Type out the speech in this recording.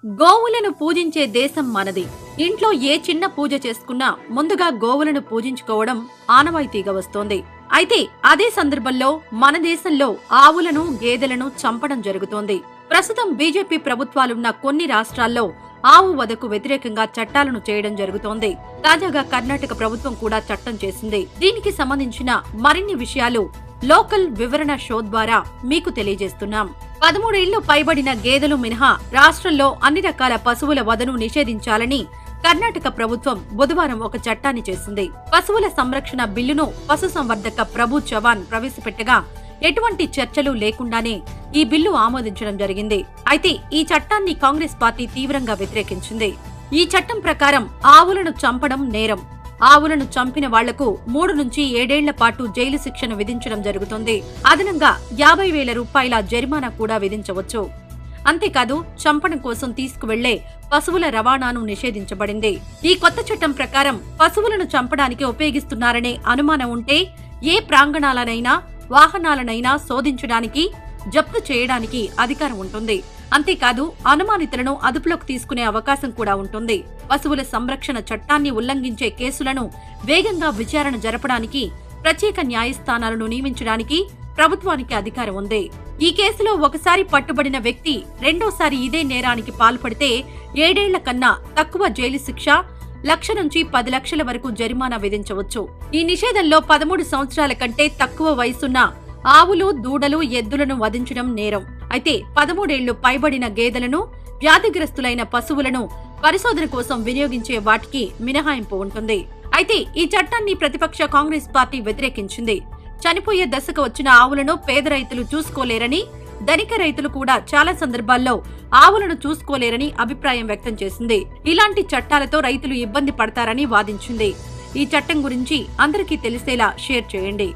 గోవులను పూజించే దేశం మనది. ఇంట్లో ఏ చిన్న పూజ చేసుకున్నా ముందుగా గోవులను పూజించుకోవడం ఆనవాయితీగా వస్తోంది. అయితే అదే సందర్భంలో మన దేశంలో ఆవులను, గేదెలను చంపడం జరుగుతోంది. ప్రస్తుతం బీజేపీ ప్రభుత్వాలున్న కొన్ని రాష్ట్రాల్లో ఆవు వధకు వ్యతిరేకంగా చట్టాలను చేయడం జరుగుతోంది. తాజాగా కర్ణాటక ప్రభుత్వం కూడా చట్టం చేసింది. దీనికి సంబంధించిన మరిన్ని విషయాలు లోకల్ వివరణ షో ద్వారా మీకు తెలియజేస్తున్నాం. 13 ఏళ్లు పైబడిన గేదెలు మినహా రాష్ట్రంలో అన్ని రకాల పశువుల వధను నిషేధించాలని కర్ణాటక ప్రభుత్వం బుధవారం ఒక చట్టాన్ని చేసింది. పశువుల సంరక్షణ బిల్లును పశుసంవర్ధక ప్రభు చవాన్ ప్రవేశపెట్టగా ఎటువంటి చర్చలు లేకుండానే ఈ బిల్లు ఆమోదించడం జరిగింది. అయితే ఈ చట్టాన్ని కాంగ్రెస్ పార్టీ తీవ్రంగా వ్యతిరేకించింది. ఈ చట్టం ప్రకారం ఆవులను చంపడం నేరం. ఆవులను చంపిన వాళ్లకు 3 నుంచి 7 ఏళ్ల పాటు జైలు శిక్షను విధించడం జరుగుతుంది. అదనంగా 50,000 రూపాయల జరిమానా కూడా విధించవచ్చు. అంతేకాదు, చంపడం కోసం తీసుకువెళ్లే పశువుల రవాణాను నిషేధించబడింది. ఈ కొత్త చట్టం ప్రకారం పశువులను చంపడానికి ఉపయోగిస్తున్నారనే అనుమానం ఉంటే ఏ ప్రాంగణాలనైనా, వాహనాలనైనా శోధించడానికి, జప్తు చేయడానికి అధికారం ఉంటుంది. అంతేకాదు, అనుమానితులను అదుపులోకి తీసుకునే అవకాశం కూడా ఉంటుంది. పశువుల సంరక్షణ చట్టాన్ని ఉల్లంఘించే కేసులను వేగంగా విచారణ జరపడానికి ప్రత్యేక న్యాయస్థానాలను నియమించడానికి ప్రభుత్వానికి అధికారం ఉంది. ఈ కేసులో ఒకసారి పట్టుబడిన వ్యక్తి రెండోసారి ఇదే నేరానికి పాల్పడితే 7 ఏళ్ల కన్నా తక్కువ జైలు శిక్ష, 1,00,000 నుంచి 10 లక్షల వరకు జరిమానా విధించవచ్చు. ఈ నిషేధంలో 13 సంవత్సరాల కంటే తక్కువ వయసున్న ఆవులు, దూడలు, ఎద్దులను వధించడం నేరం. అయితే 13 ఏళ్లు పైబడిన గేదెలను, వ్యాధిగ్రస్తులైన పశువులను పరిశోధన కోసం వినియోగించే వాటికి మినహాయింపు ఉంటుంది. అయితే ఈ చట్టాన్ని ప్రతిపక్ష కాంగ్రెస్ పార్టీ వ్యతిరేకించింది. చనిపోయే దశకు వచ్చిన ఆవులను పేద రైతులు చూసుకోలేరని, ధనిక రైతులు కూడా చాలా సందర్భాల్లో ఆవులను చూసుకోలేరని అభిప్రాయం వ్యక్తం చేసింది. ఇలాంటి చట్టాలతో రైతులు ఇబ్బంది పడతారని వాదించింది. ఈ చట్టం గురించి అందరికీ తెలిసేలా షేర్ చేయండి.